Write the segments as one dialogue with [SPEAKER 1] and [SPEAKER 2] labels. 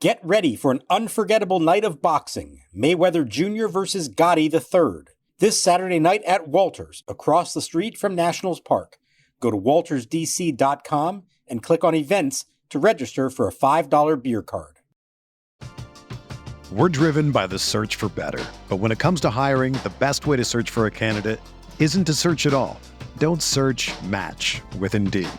[SPEAKER 1] Get ready for an unforgettable night of boxing. Mayweather Jr. versus Gotti III. This Saturday night at Walters, across the street from Nationals Park. Go to waltersdc.com and click on events to register for a $5 beer card.
[SPEAKER 2] We're driven by the search for better. But when it comes to hiring, the best way to search for a candidate isn't to search at all. Don't search, match with Indeed.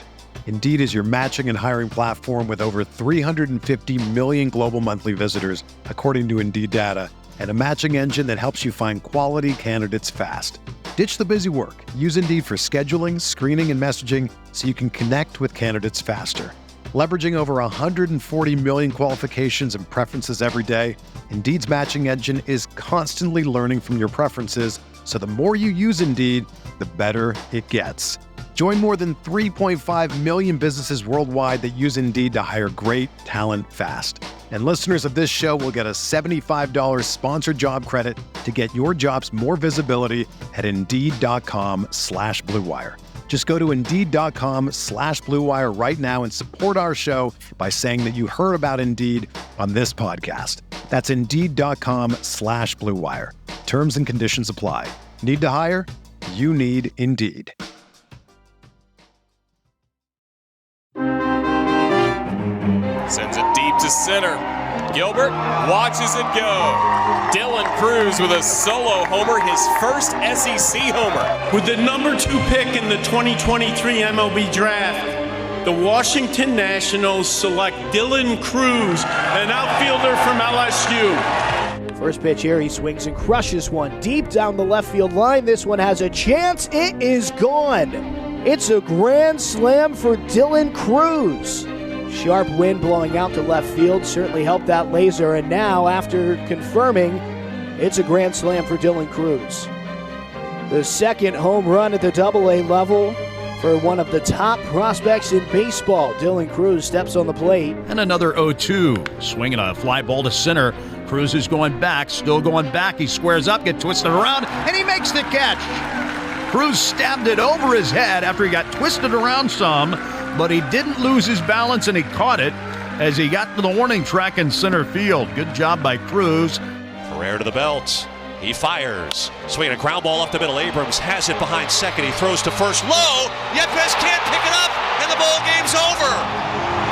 [SPEAKER 2] Indeed is your matching and hiring platform with over 350 million global monthly visitors, according to Indeed data, and a matching engine that helps you find quality candidates fast. Ditch the busy work. Use Indeed for scheduling, screening, and messaging so you can connect with candidates faster. Leveraging over 140 million qualifications and preferences every day, Indeed's matching engine is constantly learning from your preferences, so the more you use Indeed, the better it gets. Join more than 3.5 million businesses worldwide that use Indeed to hire great talent fast. And listeners of this show will get a $75 sponsored job credit to get your jobs more visibility at Indeed.com/Blue Wire. Just go to Indeed.com/Blue Wire right now and support our show by saying that you heard about Indeed on this podcast. That's Indeed.com/Blue Wire. Terms and conditions apply. Need to hire? You need Indeed.
[SPEAKER 3] Sends it deep to center. Gilbert watches it go. Dylan Cruz with a solo homer, his first SEC homer.
[SPEAKER 4] With the number 2 pick in the 2023 MLB Draft, the Washington Nationals select Dylan Cruz, an outfielder from LSU.
[SPEAKER 5] First pitch here, he swings and crushes one deep down the left field line. This one has a chance. It is gone. It's a grand slam for Dylan Cruz. Sharp wind blowing out to left field certainly helped that laser, and now, after confirming, it's a grand slam for Dylan Cruz. The second home run at the AA level for one of the top prospects in baseball. Dylan Cruz steps on the plate.
[SPEAKER 6] And another 0-2, swinging a fly ball to center. Cruz is going back, still going back. He squares up, gets twisted around, and he makes the catch. Cruz stabbed it over his head after he got twisted around some, but he didn't lose his balance, and he caught it as he got to the warning track in center field. Good job by Cruz.
[SPEAKER 7] Ferrer to the belt. He fires. Swinging a ground ball up the middle. Abrams has it behind second. He throws to first low. Yepes can't pick it up, and the ball game's over.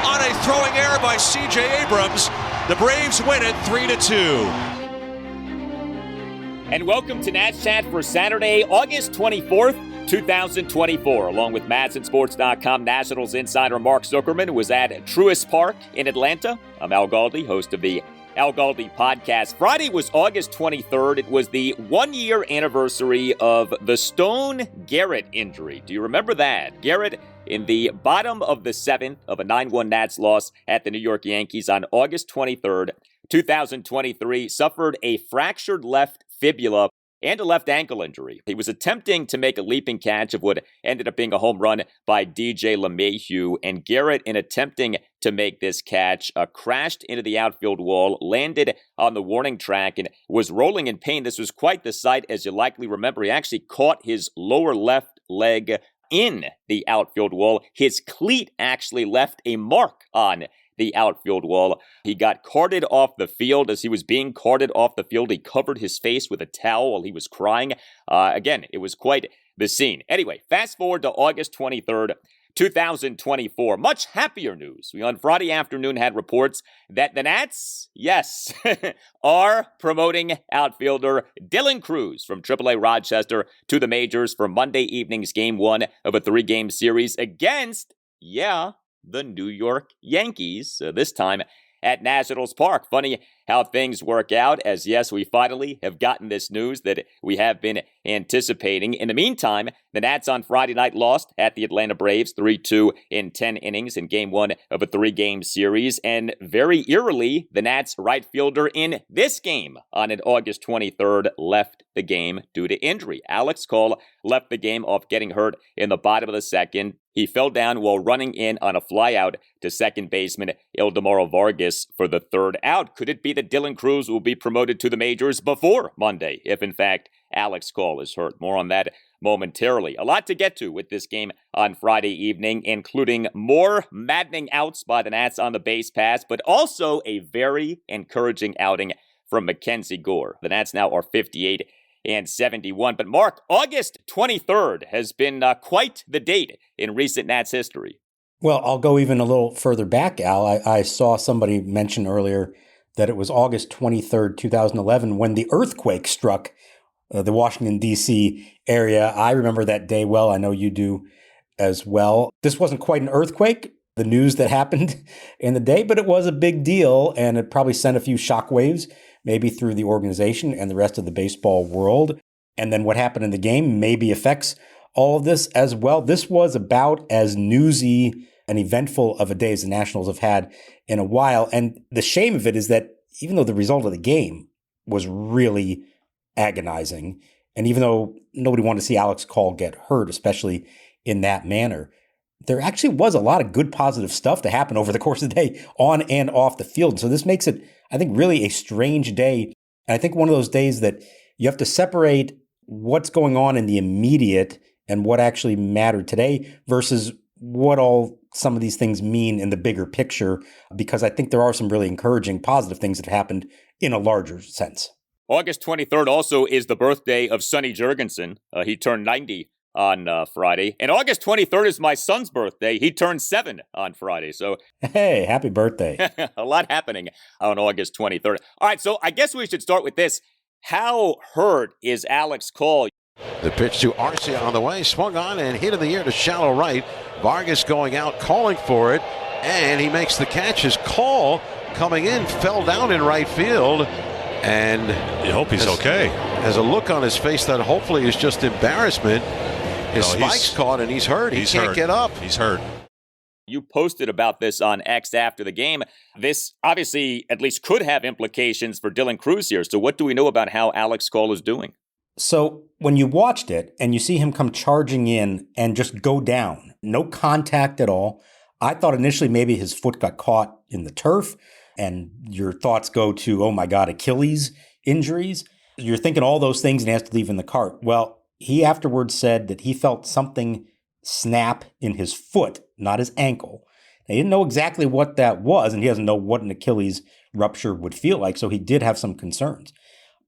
[SPEAKER 7] On a throwing error by CJ Abrams, the Braves win it 3-2.
[SPEAKER 8] And welcome to Nats Chat for Saturday, August 24th. 2024, along with MadsonSports.com Nationals insider Mark Zuckerman, who was at Truist Park in Atlanta. I'm Al Galdi, host of the Al Galdi podcast. Friday was August 23rd. It was the 1-year anniversary of the Stone Garrett injury. Do you remember that? Garrett, in the bottom of the 7th of a 9-1 Nats loss at the New York Yankees on August 23rd, 2023, suffered a fractured left fibula and a left ankle injury. He was attempting to make a leaping catch of what ended up being a home run by DJ LeMahieu, and Garrett, in attempting to make this catch, crashed into the outfield wall, landed on the warning track, and was rolling in pain. This was quite the sight, as you likely remember. He actually caught his lower left leg in the outfield wall. His cleat actually left a mark on the outfield wall. He got carted off the field. As he was being carted off the field, he covered his face with a towel while he was crying. Again, it was quite the scene. Anyway, fast forward to August 23rd, 2024. Much happier news. We on Friday afternoon had reports that the Nats, yes, are promoting outfielder Dylan Cruz from AAA-Rochester to the majors for Monday evening's Game 1 of a 3-game series against, the New York Yankees, this time at Nationals Park. Funny how things work out, as yes, we finally have gotten this news that we have been anticipating. In the meantime, the Nats on Friday night lost at the Atlanta Braves 3-2 in 10 innings in Game 1 of a 3-game series. And very eerily, the Nats right fielder in this game on an August 23rd left the game due to injury. Alex Cole left the game off getting hurt in the bottom of the second. He fell down while running in on a flyout to second baseman Ildemaro Vargas for the third out. Could it be that Dylan Cruz will be promoted to the majors before Monday, if in fact Alex Call is hurt. More on that momentarily. A lot to get to with this game on Friday evening, including more maddening outs by the Nats on the base pass, but also a very encouraging outing from MacKenzie Gore. The Nats now are 58 and 71. But Mark, August 23rd has been quite the date in recent Nats history.
[SPEAKER 1] Well, I'll go even a little further back, Al. I saw somebody mention earlier that it was August 23rd, 2011, when the earthquake struck the Washington, D.C. area. I remember that day well. I know you do as well. This wasn't quite an earthquake, the news that happened in the day, but it was a big deal, and it probably sent a few shockwaves, maybe through the organization and the rest of the baseball world. And then what happened in the game maybe affects all of this as well. This was about as newsy and eventful of a day as the Nationals have had in a while. And the shame of it is that even though the result of the game was really agonizing, and even though nobody wanted to see Alex Call get hurt, especially in that manner, there actually was a lot of good positive stuff to happen over the course of the day on and off the field. So this makes it, I think, really a strange day. And I think one of those days that you have to separate what's going on in the immediate and what actually mattered today versus what all some of these things mean in the bigger picture, because I think there are some really encouraging positive things that happened in a larger sense.
[SPEAKER 8] August 23rd also is the birthday of Sonny Jurgensen. He turned 90 on Friday. And August 23rd is my son's birthday. He turned 7 on Friday. So,
[SPEAKER 1] hey, happy birthday.
[SPEAKER 8] A lot happening on August 23rd. All right, so I guess we should start with this. How hurt is Alex Call?
[SPEAKER 7] The pitch to Garcia on the way, swung on and hit in the air to shallow right. Vargas going out, calling for it, and he makes the catch. His call coming in, fell down in right field. And
[SPEAKER 9] you hope he's okay.
[SPEAKER 7] Has a look on his face that hopefully is just embarrassment. His spike's caught and he's hurt. He can't get up.
[SPEAKER 9] He's hurt.
[SPEAKER 8] You posted about this on X after the game. This obviously at least could have implications for Dylan Cruz here. So what do we know about how Alex Call is doing?
[SPEAKER 1] So when you watched it and you see him come charging in and just go down, no contact at all, I thought initially maybe his foot got caught in the turf, and your thoughts go to, oh my God, Achilles injuries. You're thinking all those things and he has to leave in the cart. Well, he afterwards said that he felt something snap in his foot, not his ankle. They didn't know exactly what that was, and he doesn't know what an Achilles rupture would feel like, so he did have some concerns.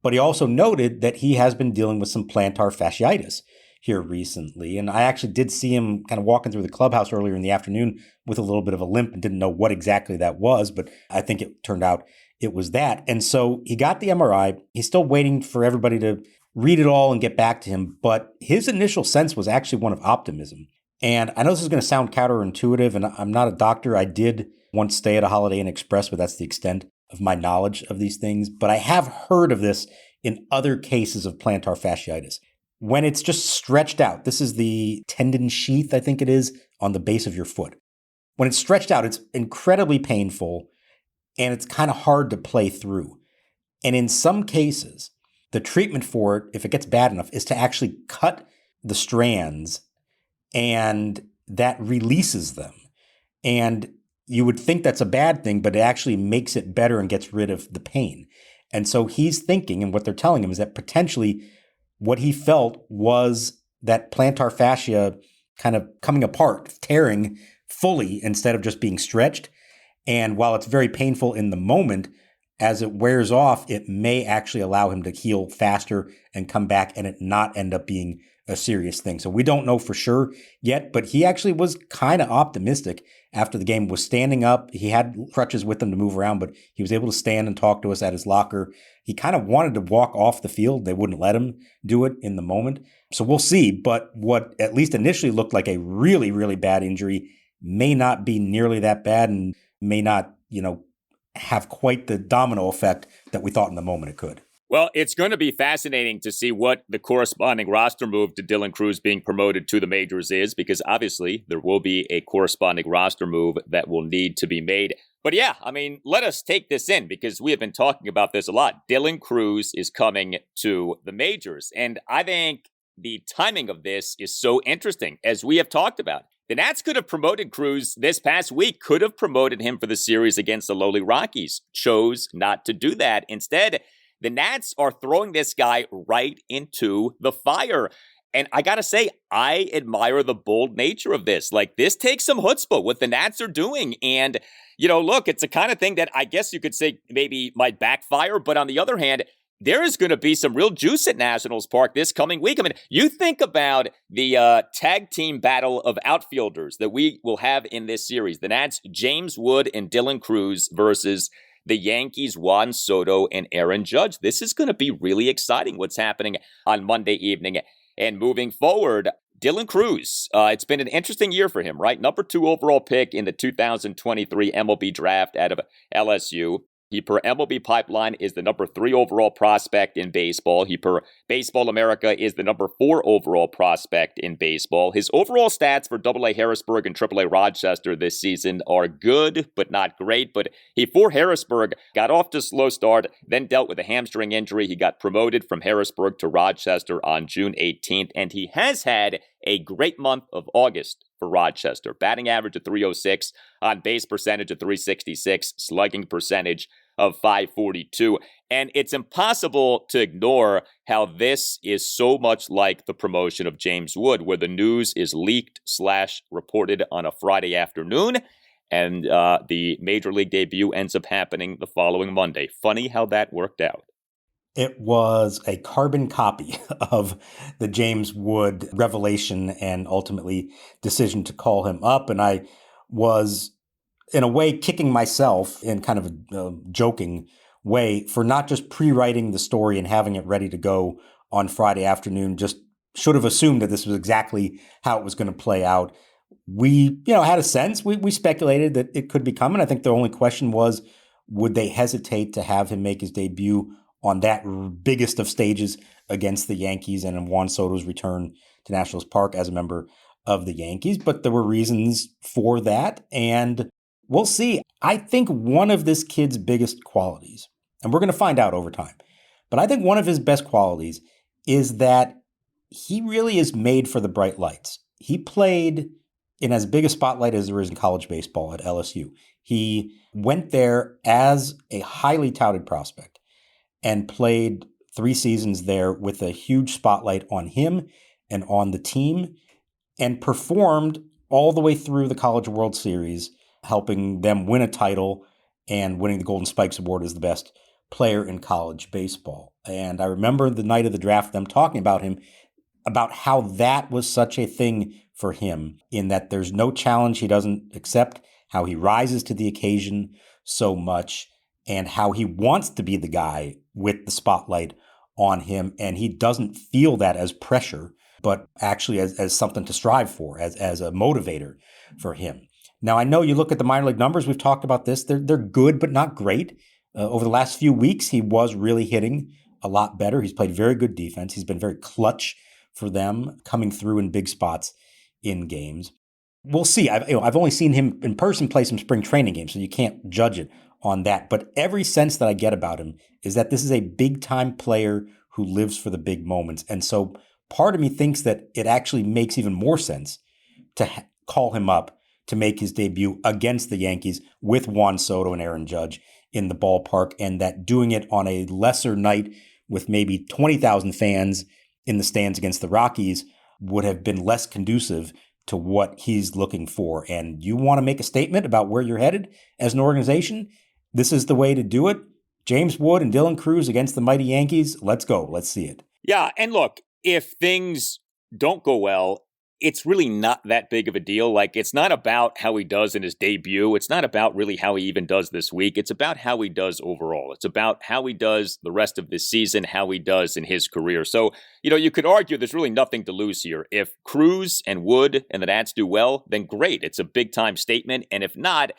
[SPEAKER 1] But he also noted that he has been dealing with some plantar fasciitis here recently. And I actually did see him kind of walking through the clubhouse earlier in the afternoon with a little bit of a limp and didn't know what exactly that was, but I think it turned out it was that. And so he got the MRI. He's still waiting for everybody to read it all and get back to him. But his initial sense was actually one of optimism. And I know this is going to sound counterintuitive, and I'm not a doctor. I did once stay at a Holiday Inn Express, but that's the extent of my knowledge of these things. But I have heard of this in other cases of plantar fasciitis. When it's just stretched out, this is the tendon sheath, I think it is, on the base of your foot. When it's stretched out, it's incredibly painful, and it's kind of hard to play through. And in some cases, the treatment for it, if it gets bad enough, is to actually cut the strands, and that releases them. And you would think that's a bad thing, but it actually makes it better and gets rid of the pain. And so he's thinking, and what they're telling him is that potentially what he felt was that plantar fascia kind of coming apart, tearing fully instead of just being stretched. And while it's very painful in the moment, as it wears off, it may actually allow him to heal faster and come back and it not end up being a serious thing. So we don't know for sure yet, but he actually was kind of optimistic after the game, was standing up. He had crutches with him to move around, but he was able to stand and talk to us at his locker. He kind of wanted to walk off the field. They wouldn't let him do it in the moment. So we'll see. But what at least initially looked like a really, really bad injury may not be nearly that bad and may not, have quite the domino effect that we thought in the moment it could.
[SPEAKER 8] Well, it's going to be fascinating to see what the corresponding roster move to Dylan Cruz being promoted to the majors is, because obviously there will be a corresponding roster move that will need to be made. But yeah, let us take this in, because we have been talking about this a lot. Dylan Cruz is coming to the majors, and I think the timing of this is so interesting, as we have talked about. The Nats could have promoted Cruz this past week, could have promoted him for the series against the lowly Rockies, chose not to do that. Instead, the Nats are throwing this guy right into the fire. And I got to say, I admire the bold nature of this. Like, this takes some chutzpah, what the Nats are doing. And, look, it's the kind of thing that I guess you could say maybe might backfire. But on the other hand, there is going to be some real juice at Nationals Park this coming week. I mean, you think about the tag team battle of outfielders that we will have in this series. The Nats, James Wood and Dylan Cruz versus the Yankees, Juan Soto and Aaron Judge. This is going to be really exciting what's happening on Monday evening. And moving forward, Dylan Cruz, it's been an interesting year for him, right? Number 2 overall pick in the 2023 MLB draft out of LSU. He, per MLB Pipeline, is the number 3 overall prospect in baseball. He, per Baseball America, is the number 4 overall prospect in baseball. His overall stats for AA-Harrisburg and AAA-Rochester this season are good, but not great. But he, for Harrisburg, got off to a slow start, then dealt with a hamstring injury. He got promoted from Harrisburg to Rochester on June 18th, and he has had a great month of August for Rochester. Batting average of .306, on base percentage of .366, slugging percentage of .542. And it's impossible to ignore how this is so much like the promotion of James Wood, where the news is leaked / reported on a Friday afternoon, and the Major League debut ends up happening the following Monday. Funny how that worked out.
[SPEAKER 1] It was a carbon copy of the James Wood revelation and ultimately decision to call him up. And I was, in a way, kicking myself in kind of a joking way for not just pre-writing the story and having it ready to go on Friday afternoon. Just should have assumed that this was exactly how it was going to play out. We, had a sense. We speculated that it could be coming. I think the only question was, would they hesitate to have him make his debut on that biggest of stages against the Yankees and in Juan Soto's return to Nationals Park as a member of the Yankees? But there were reasons for that, and we'll see. I think one of this kid's biggest qualities, and we're going to find out over time, but I think one of his best qualities is that he really is made for the bright lights. He played in as big a spotlight as there is in college baseball at LSU. He went there as a highly touted prospect and played 3 seasons there with a huge spotlight on him and on the team, and performed all the way through the College World Series, helping them win a title and winning the Golden Spikes Award as the best player in college baseball. And I remember the night of the draft, them talking about him, about how that was such a thing for him, in that there's no challenge he doesn't accept, how he rises to the occasion so much, and how he wants to be the guy with the spotlight on him. And he doesn't feel that as pressure, but actually as something to strive for, as a motivator for him. Now, I know you look at the minor league numbers. We've talked about this. They're good, but not great. Over the last few weeks, he was really hitting a lot better. He's played very good defense. He's been very clutch for them, coming through in big spots in games. We'll see. I've only seen him in person play some spring training games, so you can't judge it on that. But every sense that I get about him is that this is a big-time player who lives for the big moments. And so part of me thinks that it actually makes even more sense to call him up to make his debut against the Yankees with Juan Soto and Aaron Judge in the ballpark, and that doing it on a lesser night with maybe 20,000 fans in the stands against the Rockies would have been less conducive to what he's looking for. And you want to make a statement about where you're headed as an organization? This is the way to do it. James Wood and Dylan Cruz against the mighty Yankees. Let's go. Let's see it.
[SPEAKER 8] Yeah, and look, if things don't go well, it's really not that big of a deal. Like, it's not about how he does in his debut. It's not about really how he even does this week. It's about how he does overall. It's about how he does the rest of this season, how he does in his career. So, you could argue there's really nothing to lose here. If Cruz and Wood and the Nats do well, then great. It's a big-time statement. And if not,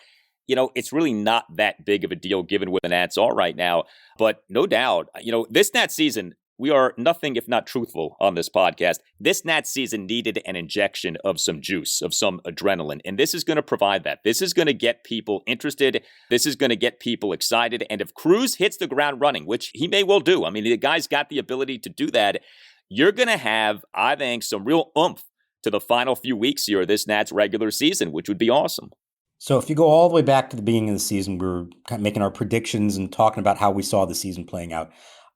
[SPEAKER 8] it's really not that big of a deal given where the Nats are right now. But no doubt, this Nats season, we are nothing if not truthful on this podcast. This Nats season needed an injection of some juice, of some adrenaline, and this is going to provide that. This is going to get people interested. This is going to get people excited. And if Cruz hits the ground running, which he may well do, I mean, the guy's got the ability to do that, you're going to have, I think, some real oomph to the final few weeks here of this Nats regular season, which would be awesome.
[SPEAKER 1] So if you go all the way back to the beginning of the season, we were kind of making our predictions and talking about how we saw the season playing out.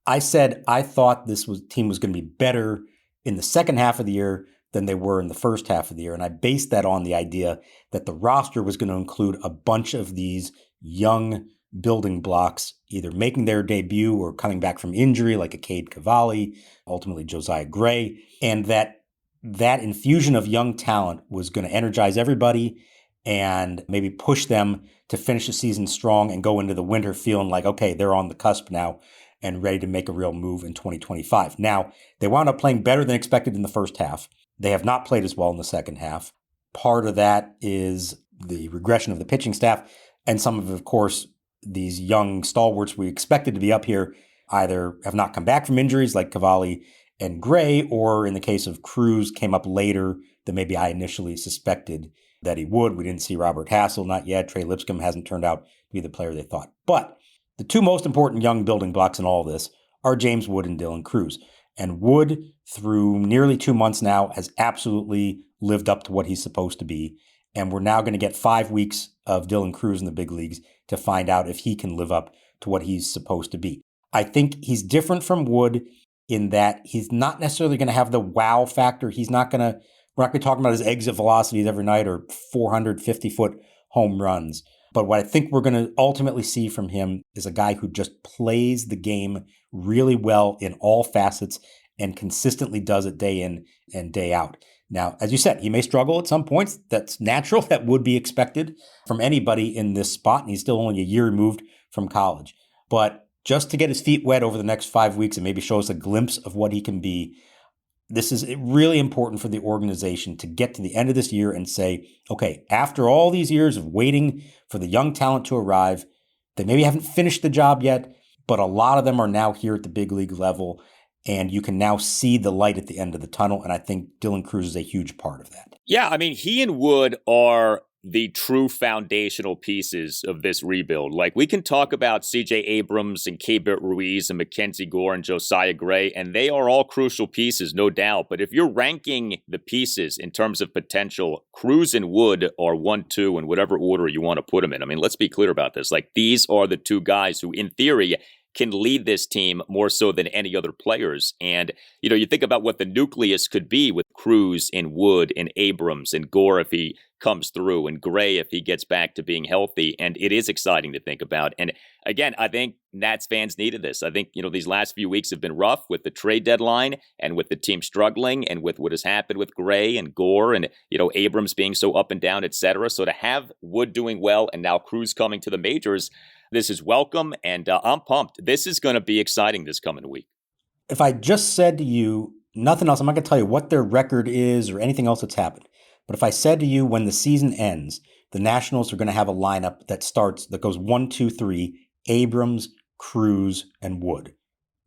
[SPEAKER 1] I said I thought team was going to be better in the second half of the year than they were in the first half of the year. And I based that on the idea that the roster was going to include a bunch of these young building blocks, either making their debut or coming back from injury, like a Cade Cavalli, ultimately Josiah Gray, and that infusion of young talent was going to energize everybody and maybe push them to finish the season strong and go into the winter feeling like, okay, they're on the cusp now and ready to make a real move in 2025. Now, they wound up playing better than expected in the first half. They have not played as well in the second half. Part of that is the regression of the pitching staff, and some of course, these young stalwarts we expected to be up here either have not come back from injuries like Cavalli and Gray, or in the case of Cruz, came up later than maybe I initially suspected that he would. We didn't see Robert Hassel, not yet. Trey Lipscomb hasn't turned out to be the player they thought. But the two most important young building blocks in all of this are James Wood and Dylan Cruz. And Wood, through nearly 2 months now, has absolutely lived up to what he's supposed to be. And we're now going to get 5 weeks of Dylan Cruz in the big leagues to find out if he can live up to what he's supposed to be. I think he's different from Wood in that he's not necessarily going to have the wow factor. We're not going to be talking about his exit velocities every night or 450-foot home runs. But what I think we're going to ultimately see from him is a guy who just plays the game really well in all facets and consistently does it day in and day out. Now, as you said, he may struggle at some points. That's natural. That would be expected from anybody in this spot. And he's still only a year removed from college. But just to get his feet wet over the next 5 weeks and maybe show us a glimpse of what he can be, this is really important for the organization to get to the end of this year and say, okay, after all these years of waiting for the young talent to arrive, they maybe haven't finished the job yet, but a lot of them are now here at the big league level. And you can now see the light at the end of the tunnel. And I think Dylan Cruz is a huge part of that.
[SPEAKER 8] Yeah, I mean, he and Wood are the true foundational pieces of this rebuild. Like, we can talk about CJ Abrams and Keibert Ruiz and MacKenzie Gore and Josiah Gray, and they are all crucial pieces, no doubt. But if you're ranking the pieces in terms of potential, Cruz and Wood are 1, 2, in whatever order you want to put them in. I mean, let's be clear about this. Like, these are the two guys who, in theory, can lead this team more so than any other players. And, you know, you think about what the nucleus could be with Cruz and Wood and Abrams and Gore if he comes through, and Gray if he gets back to being healthy. And it is exciting to think about. And again, I think Nats fans needed this. I think, you know, these last few weeks have been rough with the trade deadline and with the team struggling and with what has happened with Gray and Gore and, you know, Abrams being so up and down, et cetera. So to have Wood doing well and now Cruz coming to the majors, this is welcome, and I'm pumped. This is going to be exciting this coming week.
[SPEAKER 1] If I just said to you nothing else, I'm not going to tell you what their record is or anything else that's happened. But if I said to you when the season ends, the Nationals are going to have a lineup that goes 1, 2, 3, Abrams, Cruz, and Wood.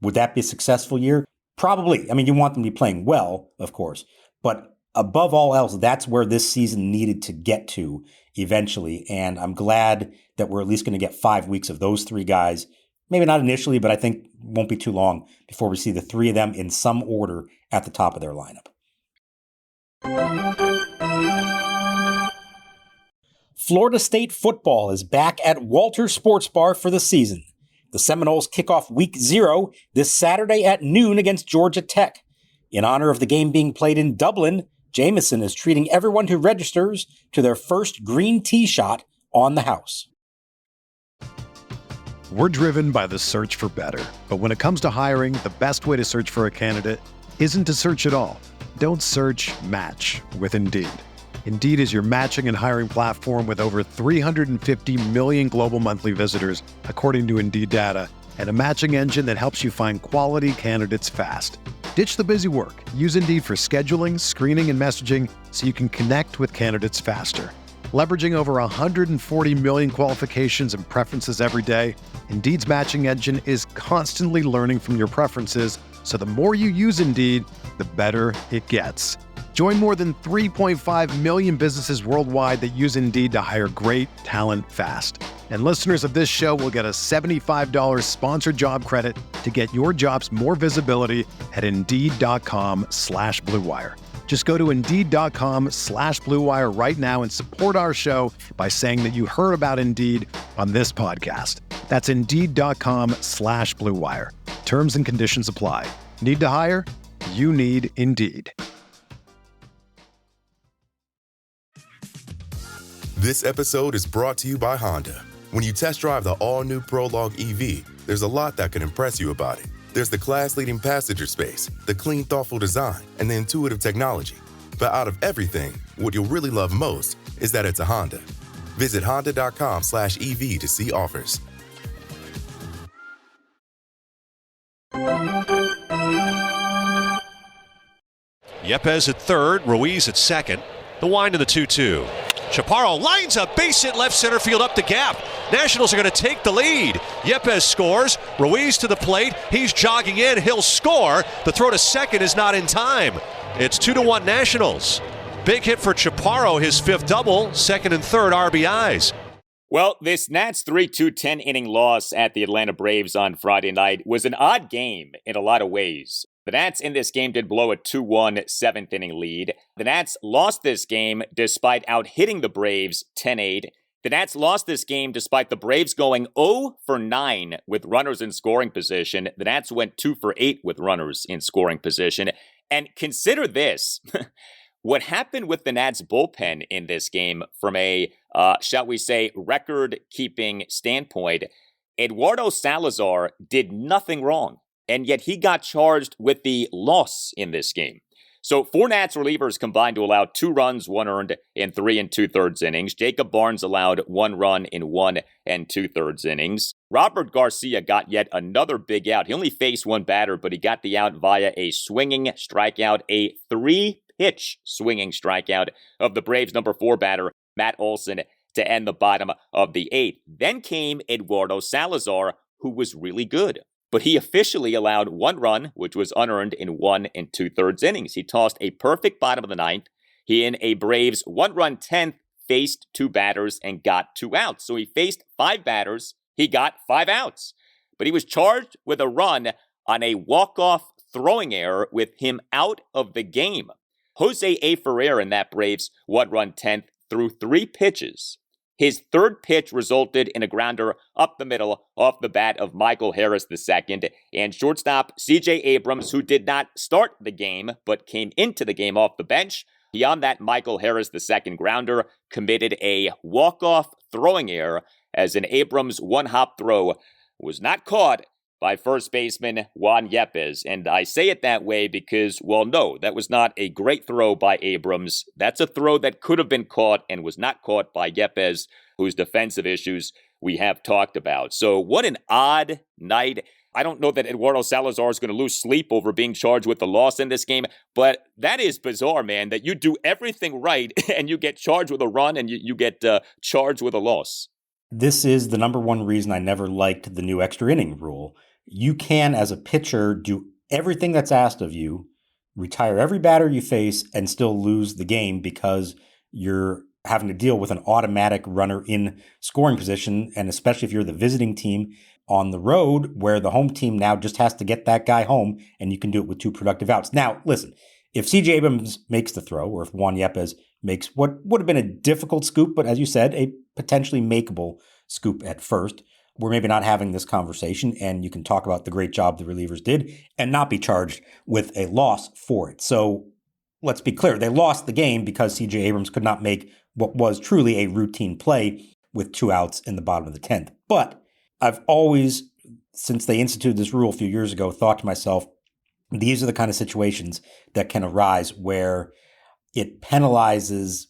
[SPEAKER 1] Would that be a successful year? Probably. I mean, you want them to be playing well, of course. But above all else, that's where this season needed to get to eventually. And I'm glad that we're at least going to get 5 weeks of those three guys. Maybe not initially, but I think it won't be too long before we see the three of them in some order at the top of their lineup. Florida State football is back at Walter Sports Bar for the season. The Seminoles kick off Week 0 this Saturday at noon against Georgia Tech. In honor of the game being played in Dublin, Jameson is treating everyone who registers to their first green tea shot on the house.
[SPEAKER 2] We're driven by the search for better. But when it comes to hiring, the best way to search for a candidate isn't to search at all. Don't search, match with Indeed. Indeed is your matching and hiring platform with over 350 million global monthly visitors, according to Indeed data, and a matching engine that helps you find quality candidates fast. Ditch the busy work. Use Indeed for scheduling, screening, and messaging so you can connect with candidates faster. Leveraging over 140 million qualifications and preferences every day, Indeed's matching engine is constantly learning from your preferences, so the more you use Indeed, the better it gets. Join more than 3.5 million businesses worldwide that use Indeed to hire great talent fast. And listeners of this show will get a $75 sponsored job credit to get your jobs more visibility at Indeed.com/Blue Wire. Just go to Indeed.com/Blue Wire right now and support our show by saying that you heard about Indeed on this podcast. That's Indeed.com/Blue Wire. Terms and conditions apply. Need to hire? You need Indeed.
[SPEAKER 9] This episode is brought to you by Honda. When you test drive the all-new Prologue EV, there's a lot that can impress you about it. There's the class-leading passenger space, the clean, thoughtful design, and the intuitive technology. But out of everything, what you'll really love most is that it's a Honda. Visit honda.com/EV to see offers.
[SPEAKER 7] Yepez at third, Ruiz at second. The wind to the 2-2. Chaparro lines a base hit left center field up the gap. Nationals are going to take the lead. Yepez scores. Ruiz to the plate. He's jogging in. He'll score. The throw to second is not in time. It's 2-1 Nationals. Big hit for Chaparro, his fifth double, second and third RBIs.
[SPEAKER 8] Well, this Nats 3-2 10-inning loss at the Atlanta Braves on Friday night was an odd game in a lot of ways. The Nats in this game did blow a 2-1 seventh-inning lead. The Nats lost this game despite out-hitting the Braves 10-8. The Nats lost this game despite the Braves going 0 for 9 with runners in scoring position. The Nats went 2 for 8 with runners in scoring position. And consider this. What happened with the Nats bullpen in this game from a, shall we say, record-keeping standpoint, Eduardo Salazar did nothing wrong, and yet he got charged with the loss in this game. So 4 Nats relievers combined to allow 2 runs, 1 earned in 3 2/3 innings. Jacob Barnes allowed 1 run in 1 2/3 innings. Robert Garcia got yet another big out. He only faced 1 batter, but he got the out via a swinging strikeout, a 3-pitch swinging strikeout of the Braves' number 4 batter, Matt Olson, to end the bottom of the 8th. Then came Eduardo Salazar, who was really good. But he officially allowed 1 run, which was unearned in 1 2/3 innings. He tossed a perfect bottom of the 9th. He, in a Braves 1-run 10th, faced 2 batters and got 2 outs. So he faced 5 batters. He got 5 outs. But he was charged with a run on a walk-off throwing error with him out of the game. Jose A. Ferrer in that Braves 1-run 10th threw 3 pitches. His 3rd pitch resulted in a grounder up the middle off the bat of Michael Harris II, and shortstop CJ Abrams, who did not start the game but came into the game off the bench, he on that Michael Harris II grounder committed a walk-off throwing error as an Abrams 1-hop throw was not caught by first baseman Juan Yepez. And I say it that way because, well, no, that was not a great throw by Abrams. That's a throw that could have been caught and was not caught by Yepez, whose defensive issues we have talked about. So what an odd night. I don't know that Eduardo Salazar is going to lose sleep over being charged with the loss in this game, but that is bizarre, man, that you do everything right and you get charged with a run and you get charged with a loss.
[SPEAKER 1] This is the number one reason I never liked the new extra inning rule. You can, as a pitcher, do everything that's asked of you, retire every batter you face, and still lose the game because you're having to deal with an automatic runner in scoring position, and especially if you're the visiting team on the road where the home team now just has to get that guy home, and you can do it with 2 productive outs. Now, listen, if CJ Abrams makes the throw, or if Juan Yepez makes what would have been a difficult scoop, but as you said, a potentially makeable scoop at first, we're maybe not having this conversation, and you can talk about the great job the relievers did and not be charged with a loss for it. So let's be clear. They lost the game because CJ Abrams could not make what was truly a routine play with 2 outs in the bottom of the 10th. But I've always, since they instituted this rule a few years ago, thought to myself, these are the kind of situations that can arise where it penalizes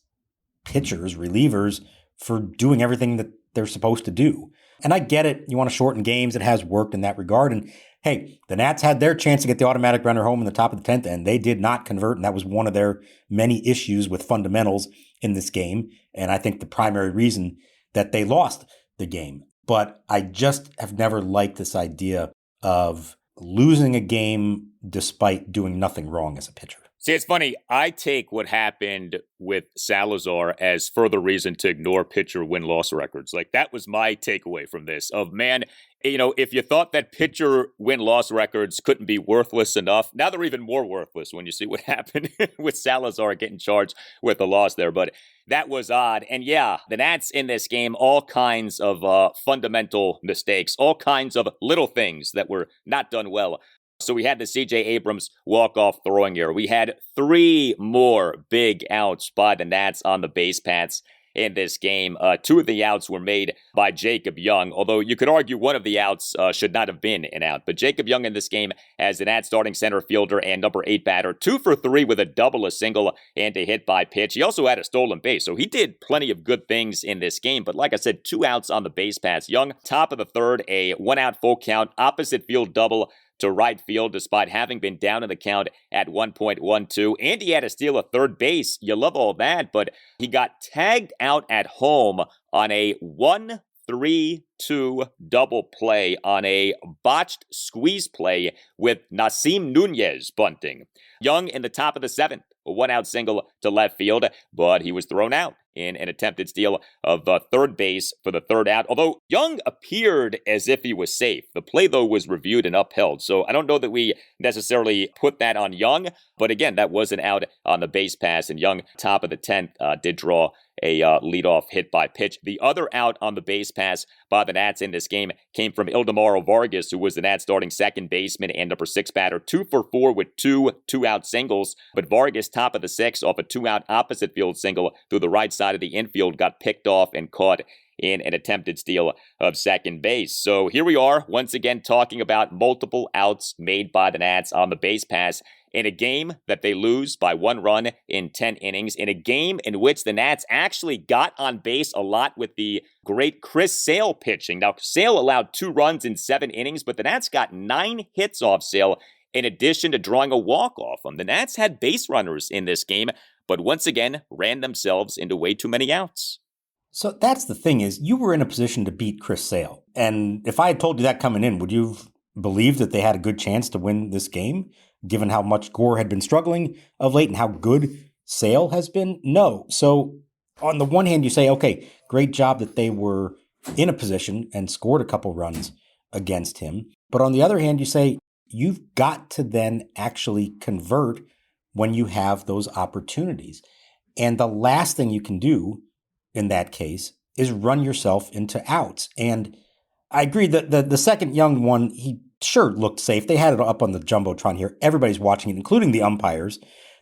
[SPEAKER 1] pitchers, relievers, for doing everything that they're supposed to do. And I get it. You want to shorten games. It has worked in that regard. And hey, the Nats had their chance to get the automatic runner home in the top of the 10th, and they did not convert. And that was one of their many issues with fundamentals in this game. And I think the primary reason that they lost the game. But I just have never liked this idea of losing a game despite doing nothing wrong as a pitcher.
[SPEAKER 8] See, it's funny. I take what happened with Salazar as further reason to ignore pitcher win-loss records. Like, that was my takeaway from this of, man, if you thought that pitcher win-loss records couldn't be worthless enough, now they're even more worthless when you see what happened with Salazar getting charged with the loss there. But that was odd. And yeah, the Nats in this game, all kinds of fundamental mistakes, all kinds of little things that were not done well. So we had the CJ Abrams walk-off throwing error. We had 3 more big outs by the Nats on the base paths in this game. 2 of the outs were made by Jacob Young, although you could argue one of the outs should not have been an out. But Jacob Young in this game as the Nats starting center fielder and number 8 batter, 2 for 3 with a double, a single, and a hit by pitch. He also had a stolen base, so he did plenty of good things in this game. But like I said, 2 outs on the base paths. Young, top of the third, a 1-out full count, opposite field double to right field despite having been down in the count at 1.12. And he had to steal a third base. You love all that, but he got tagged out at home on a 1-3-2 double play on a botched squeeze play with Nasim Nunez bunting. Young in the top of the 7th, a 1-out single to left field, but he was thrown out in an attempted steal of third base for the 3rd out, although Young appeared as if he was safe. The play, though, was reviewed and upheld, so I don't know that we necessarily put that on Young, but again, that was an out on the base pass, and Young, top of the 10th, did draw a leadoff hit by pitch. The other out on the base pass by the Nats in this game came from Ildemaro Vargas, who was the Nats starting second baseman and number 6 batter, 2 for 4 with 2 2-out singles, but Vargas, top of the 6th, off a 2-out opposite field single through the right side of the infield, got picked off and caught in an attempted steal of second base. So here we are, once again, talking about multiple outs made by the Nats on the base pass in a game that they lose by 1 run in 10 innings, in a game in which the Nats actually got on base a lot with the great Chris Sale pitching. Now, Sale allowed 2 runs in 7 innings, but the Nats got 9 hits off Sale in addition to drawing a walk off him. The Nats had base runners in this game, but once again ran themselves into way too many outs.
[SPEAKER 1] So that's the thing, is you were in a position to beat Chris Sale. And if I had told you that coming in, would you have believed that they had a good chance to win this game, given how much Gore had been struggling of late and how good Sale has been? No. So on the one hand, you say, okay, great job that they were in a position and scored a couple runs against him. But on the other hand, you say, you've got to then actually convert when you have those opportunities. And the last thing you can do in that case is run yourself into outs. And I agree that the second Young one, he sure looked safe. They had it up on the Jumbotron here. Everybody's watching it, including the umpires.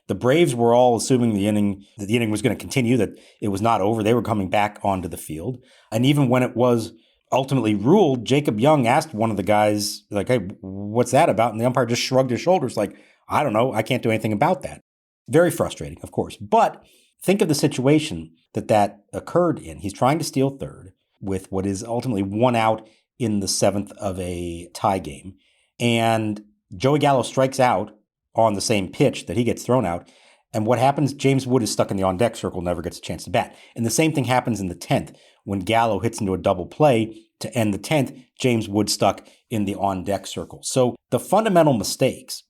[SPEAKER 1] The Braves were all assuming the inning was going to continue, that it was not over. They were coming back onto the field. And even when it was ultimately ruled, Jacob Young asked one of the guys, like, hey, what's that about? And the umpire just shrugged his shoulders like, I don't know. I can't do anything about that. Very frustrating, of course. But think of the situation that occurred in. He's trying to steal third with what is ultimately 1 out in the 7th of a tie game. And Joey Gallo strikes out on the same pitch that he gets thrown out. And what happens? James Wood is stuck in the on-deck circle, never gets a chance to bat. And the same thing happens in the 10th when Gallo hits into a double play to end the 10th. James Wood stuck in the on-deck circle. So the fundamental mistakes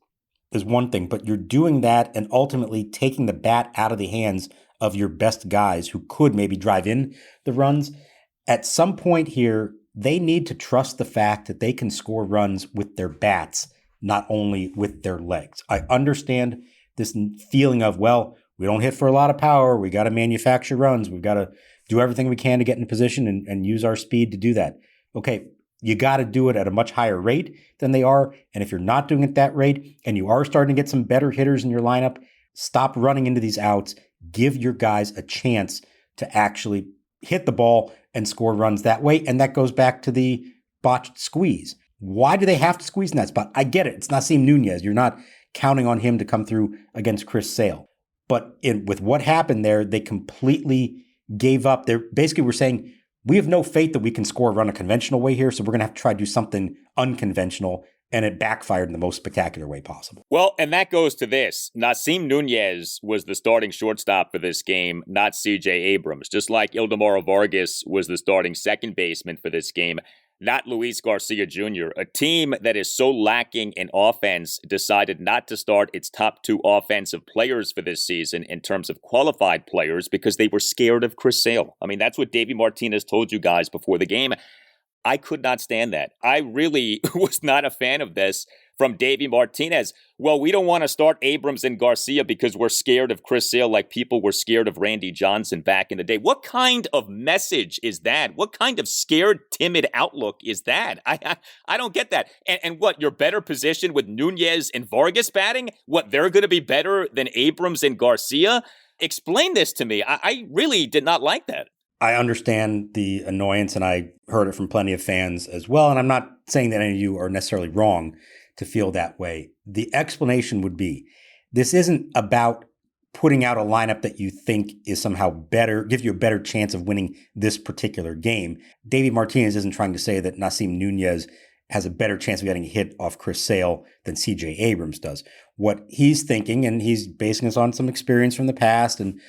[SPEAKER 1] is one thing, but you're doing that and ultimately taking the bat out of the hands of your best guys who could maybe drive in the runs. At some point here, they need to trust the fact that they can score runs with their bats, not only with their legs. I understand this feeling of, well, we don't hit for a lot of power. We got to manufacture runs. We've got to do everything we can to get in position and use our speed to do that. Okay, you got to do it at a much higher rate than they are. And if you're not doing it at that rate and you are starting to get some better hitters in your lineup, stop running into these outs. Give your guys a chance to actually hit the ball and score runs that way. And that goes back to the botched squeeze. Why do they have to squeeze in that spot? I get it. It's Nasim Nunez. You're not counting on him to come through against Chris Sale. But with what happened there, they completely gave up. They basically were saying, we have no faith that we can score a run a conventional way here, so we're going to have to try to do something unconventional. And it backfired in the most spectacular way possible.
[SPEAKER 8] Well, and that goes to this. Nasim Nunez was the starting shortstop for this game, not CJ Abrams. Just like Ildemaro Vargas was the starting second baseman for this game, not Luis Garcia Jr. A team that is so lacking in offense decided not to start its top 2 offensive players for this season in terms of qualified players because they were scared of Chris Sale. I mean, that's what Davey Martinez told you guys before the game. I could not stand that. I really was not a fan of this from Davey Martinez. Well, we don't want to start Abrams and Garcia because we're scared of Chris Sale like people were scared of Randy Johnson back in the day. What kind of message is that? What kind of scared, timid outlook is that? I don't get that. And what, you're better positioned with Nunez and Vargas batting? What, they're going to be better than Abrams and Garcia? Explain this to me. I really did not like that.
[SPEAKER 1] I understand the annoyance, and I heard it from plenty of fans as well. And I'm not saying that any of you are necessarily wrong to feel that way. The explanation would be, this isn't about putting out a lineup that you think is somehow better, give you a better chance of winning this particular game. Davey Martinez isn't trying to say that Nasim Nunez has a better chance of getting a hit off Chris Sale than CJ Abrams does. What he's thinking, and he's basing this on some experience from the past, and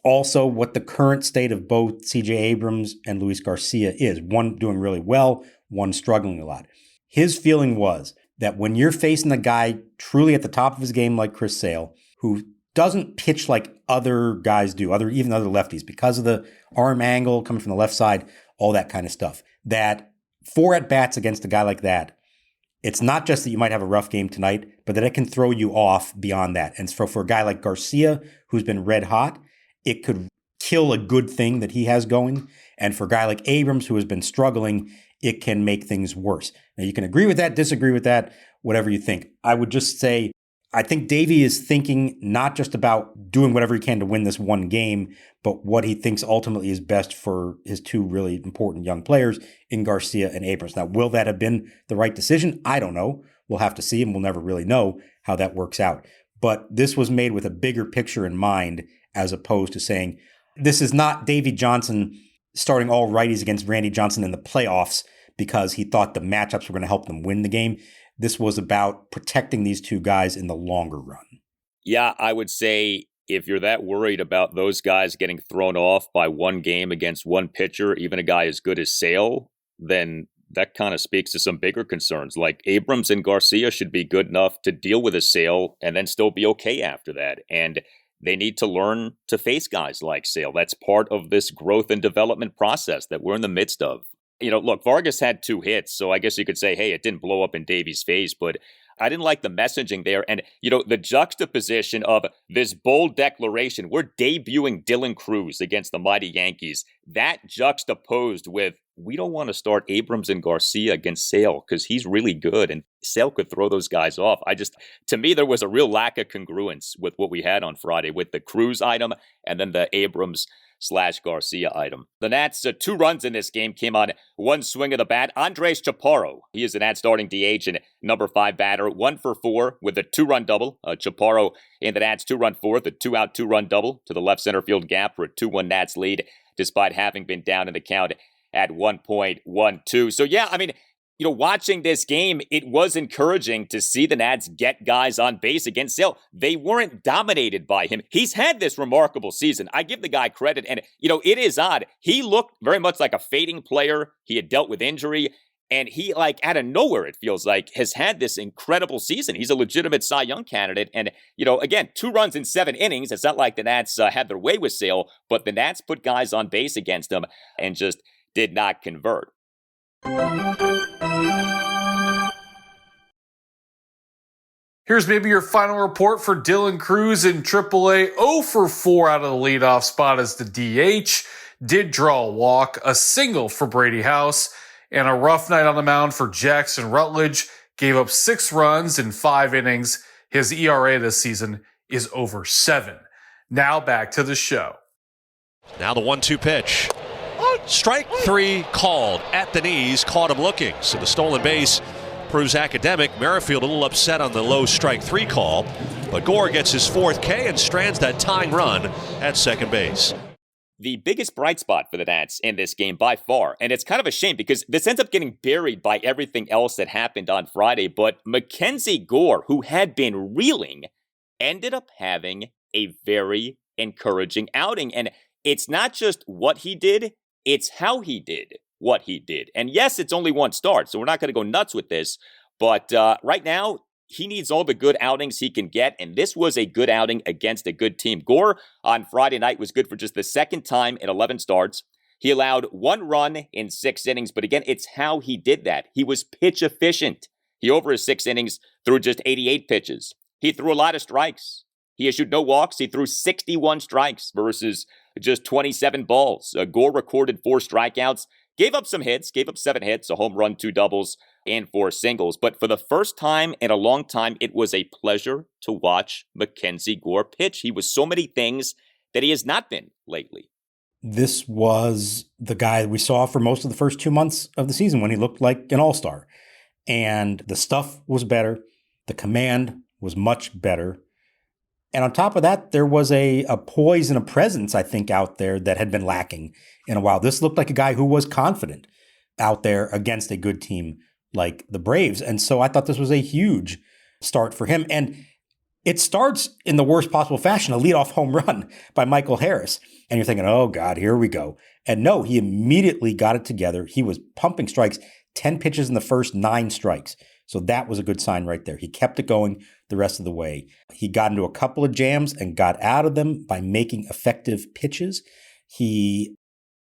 [SPEAKER 1] also what the current state of both CJ Abrams and Luis Garcia is. One doing really well, one struggling a lot. His feeling was that when you're facing a guy truly at the top of his game like Chris Sale, who doesn't pitch like other guys do, even other lefties, because of the arm angle coming from the left side, all that kind of stuff, that 4 at-bats against a guy like that, it's not just that you might have a rough game tonight, but that it can throw you off beyond that. And so for a guy like Garcia, who's been red hot, it could kill a good thing that he has going. And for a guy like Abrams, who has been struggling, it can make things worse. Now, you can agree with that, disagree with that, whatever you think. I would just say, I think Davey is thinking not just about doing whatever he can to win this one game, but what he thinks ultimately is best for his 2 really important young players in Garcia and Abrams. Now, will that have been the right decision? I don't know. We'll have to see, and we'll never really know how that works out. But this was made with a bigger picture in mind, as opposed to saying, this is not Davey Johnson starting all righties against Randy Johnson in the playoffs because he thought the matchups were going to help them win the game. This was about protecting these 2 guys in the longer run.
[SPEAKER 8] Yeah, I would say if you're that worried about those guys getting thrown off by one game against one pitcher, even a guy as good as Sale, then that kind of speaks to some bigger concerns. Like Abrams and Garcia should be good enough to deal with a Sale and then still be okay after that. And they need to learn to face guys like Sale. That's part of this growth and development process that we're in the midst of. Look, Vargas had 2 hits, so I guess you could say, hey, it didn't blow up in Davey's face, but I didn't like the messaging there. And, the juxtaposition of this bold declaration, we're debuting Dylan Cruz against the mighty Yankees, that juxtaposed with, we don't want to start Abrams and Garcia against Sale because he's really good and Sale could throw those guys off. To me, there was a real lack of congruence with what we had on Friday with the Cruz item and then the Abrams/Garcia item. The Nats, 2 runs in this game came on 1 swing of the bat. Andres Chaparro, he is the Nats starting DH and number 5 batter, 1 for 4 with a 2-run double. Chaparro in the Nats 2-run 4th, a 2-out 2-run double to the left center field gap for a 2-1 Nats lead, despite having been down in the count at 1.12. So yeah, watching this game, it was encouraging to see the Nats get guys on base against Sale. They weren't dominated by him. He's had this remarkable season. I give the guy credit. And, it is odd. He looked very much like a fading player. He had dealt with injury. And he, out of nowhere, it feels like, has had this incredible season. He's a legitimate Cy Young candidate. And, again, 2 runs in 7 innings. It's not like the Nats had their way with Sale, but the Nats put guys on base against him and just did not convert.
[SPEAKER 10] Here's maybe your final report for Dylan Cruz in AAA. 0 for 4 out of the leadoff spot as the DH. Did draw a walk, a single for Brady House, and a rough night on the mound for Jackson Rutledge. Gave up 6 runs in 5 innings. His ERA this season is over 7. Now back to the show.
[SPEAKER 7] Now the 1-2 pitch. Strike 3 called at the knees, caught him looking. So the stolen base proves academic. Merrifield a little upset on the low strike 3 call, but Gore gets his 4th K and strands that tying run at second base.
[SPEAKER 8] The biggest bright spot for the Nats in this game by far, and it's kind of a shame because this ends up getting buried by everything else that happened on Friday, but MacKenzie Gore, who had been reeling, ended up having a very encouraging outing. And it's not just what he did, it's how he did what he did. And yes, it's only 1 start, so we're not going to go nuts with this. But right now, he needs all the good outings he can get, and this was a good outing against a good team. Gore on Friday night was good for just the 2nd time in 11 starts. He allowed 1 run in 6 innings, but again, it's how he did that. He was pitch efficient. He, over his 6 innings, threw just 88 pitches. He threw a lot of strikes. He issued no walks. He threw 61 strikes versus just 27 balls. Gore recorded 4 strikeouts, gave up some hits, gave up 7 hits, a home run, 2 doubles, and 4 singles. But for the first time in a long time, it was a pleasure to watch MacKenzie Gore pitch. He was so many things that he has not been lately.
[SPEAKER 1] This was the guy we saw for most of the first 2 months of the season when he looked like an all-star. And the stuff was better. The command was much better. And on top of that, there was a poise and a presence, I think, out there that had been lacking in a while. This looked like a guy who was confident out there against a good team like the Braves. And so I thought this was a huge start for him. And it starts in the worst possible fashion, a leadoff home run by Michael Harris. And you're thinking, oh, God, here we go. And no, he immediately got it together. He was pumping strikes, 10 pitches in the first, 9 strikes. So that was a good sign right there. He kept it going the rest of the way. He got into a couple of jams and got out of them by making effective pitches. He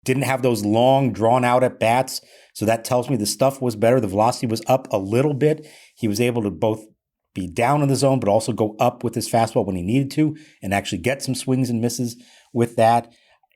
[SPEAKER 1] didn't have those long, drawn-out at-bats. So that tells me the stuff was better. The velocity was up a little bit. He was able to both be down in the zone, but also go up with his fastball when he needed to and actually get some swings and misses with that.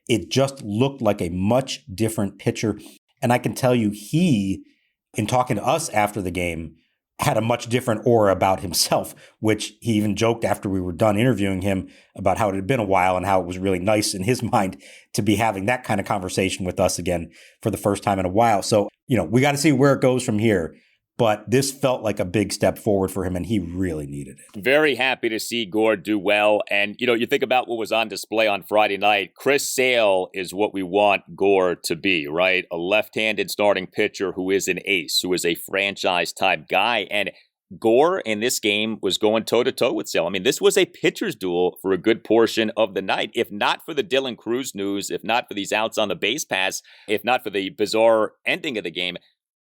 [SPEAKER 1] It just looked like a much different pitcher. And I can tell you he, in talking to us after the game, had a much different aura about himself, which he even joked after we were done interviewing him about how it had been a while and how it was really nice in his mind to be having that kind of conversation with us again for the first time in a while. So, we got to see where it goes from here. But this felt like a big step forward for him, and he really needed it.
[SPEAKER 8] Very happy to see Gore do well. And, you think about what was on display on Friday night. Chris Sale is what we want Gore to be, right? A left-handed starting pitcher who is an ace, who is a franchise-type guy. And Gore in this game was going toe-to-toe with Sale. I mean, this was a pitcher's duel for a good portion of the night. If not for the Dylan Cruz news, if not for these outs on the base pass, if not for the bizarre ending of the game,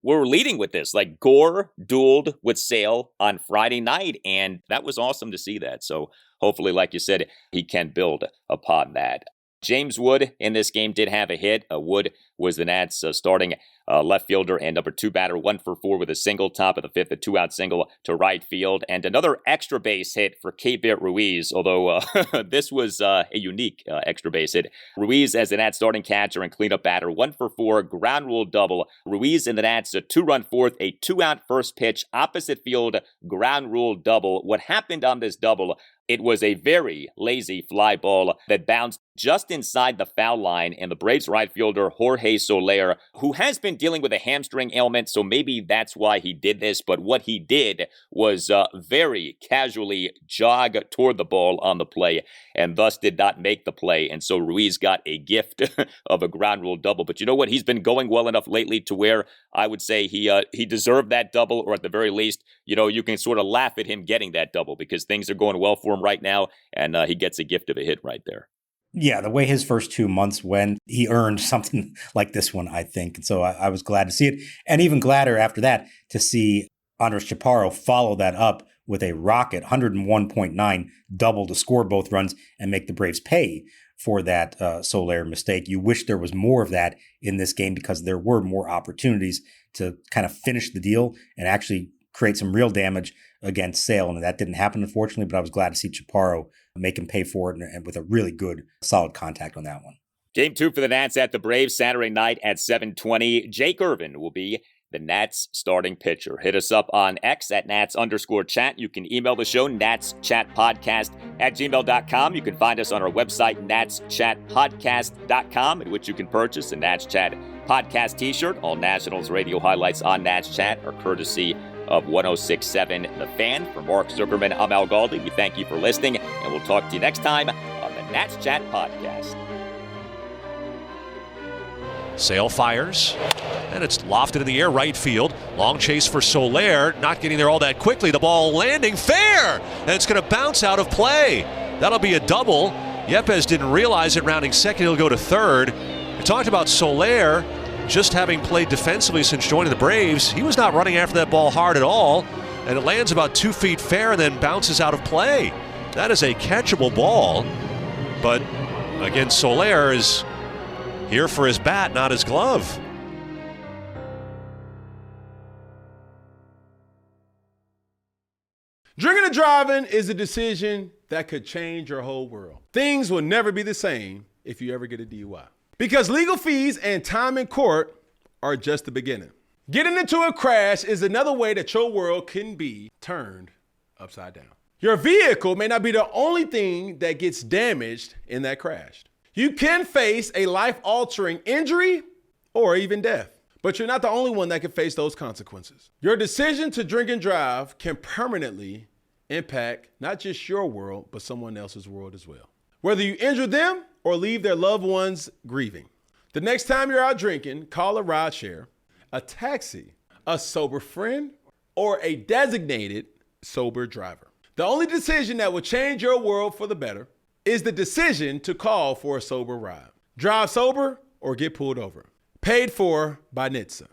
[SPEAKER 8] we're leading with this. Like, Gore dueled with Sale on Friday night, and that was awesome to see that. So hopefully, like you said, he can build upon that. James Wood in this game did have a hit. Wood was the Nats starting left fielder and number 2 batter, 1 for 4 with a single, top of the 5th, a 2-out single to right field, and another extra base hit for Keibert Ruiz, although this was a unique extra base hit. Ruiz as the Nats starting catcher and cleanup batter, 1 for 4, ground rule double. Ruiz and the Nats, a 2-run 4th, a 2-out first pitch, opposite field, ground rule double. What happened on this double, it was a very lazy fly ball that bounced just inside the foul line, and the Braves right fielder Jorge Soler, who has been dealing with a hamstring ailment, so maybe that's why he did this, but what he did was very casually jog toward the ball on the play, and thus did not make the play, and so Ruiz got a gift of a ground rule double. But you know what? He's been going well enough lately to where I would say he deserved that double, or at the very least, you can sort of laugh at him getting that double because things are going well for him right now, and he gets a gift of a hit right there.
[SPEAKER 1] Yeah, the way his first 2 months went, he earned something like this one, I think. And so I was glad to see it. And even gladder after that to see Andres Chaparro follow that up with a rocket 101.9 double to score both runs and make the Braves pay for that Soler mistake. You wish there was more of that in this game because there were more opportunities to kind of finish the deal and actually create some real damage against Sale. And that didn't happen, unfortunately, but I was glad to see Chaparro make him pay for it and with a really good, solid contact on that one.
[SPEAKER 8] Game 2 for the Nats at the Braves Saturday night at 7:20. Jake Irvin will be the Nats starting pitcher. Hit us up on X at Nats_chat. You can email the show, natschatpodcast@gmail.com. You can find us on our website, natschatpodcast.com, in which you can purchase a Nats Chat podcast t-shirt. All Nationals radio highlights on Nats Chat are courtesy of 106.7 The Fan. For Mark Zuckerman, I'm Al Galdi. We thank you for listening, and we'll talk to you next time on the Nats Chat Podcast.
[SPEAKER 7] Sale fires, and it's lofted in the air, right field. Long chase for Soler, not getting there all that quickly. The ball landing fair, and it's going to bounce out of play. That'll be a double. Yepes didn't realize it. Rounding second, he'll go to third. We talked about Soler just having played defensively since joining the Braves. He was not running after that ball hard at all, and it lands about 2 feet fair and then bounces out of play. That is a catchable ball, but again, Soler Here for his bat, not his glove.
[SPEAKER 11] Drinking and driving is a decision that could change your whole world. Things will never be the same if you ever get a DUI. Because legal fees and time in court are just the beginning. Getting into a crash is another way that your world can be turned upside down. Your vehicle may not be the only thing that gets damaged in that crash. You can face a life-altering injury or even death, but you're not the only one that can face those consequences. Your decision to drink and drive can permanently impact not just your world, but someone else's world as well. Whether you injure them or leave their loved ones grieving. The next time you're out drinking, call a rideshare, a taxi, a sober friend, or a designated sober driver. The only decision that will change your world for the better is the decision to call for a sober ride. Drive sober or get pulled over. Paid for by NHTSA.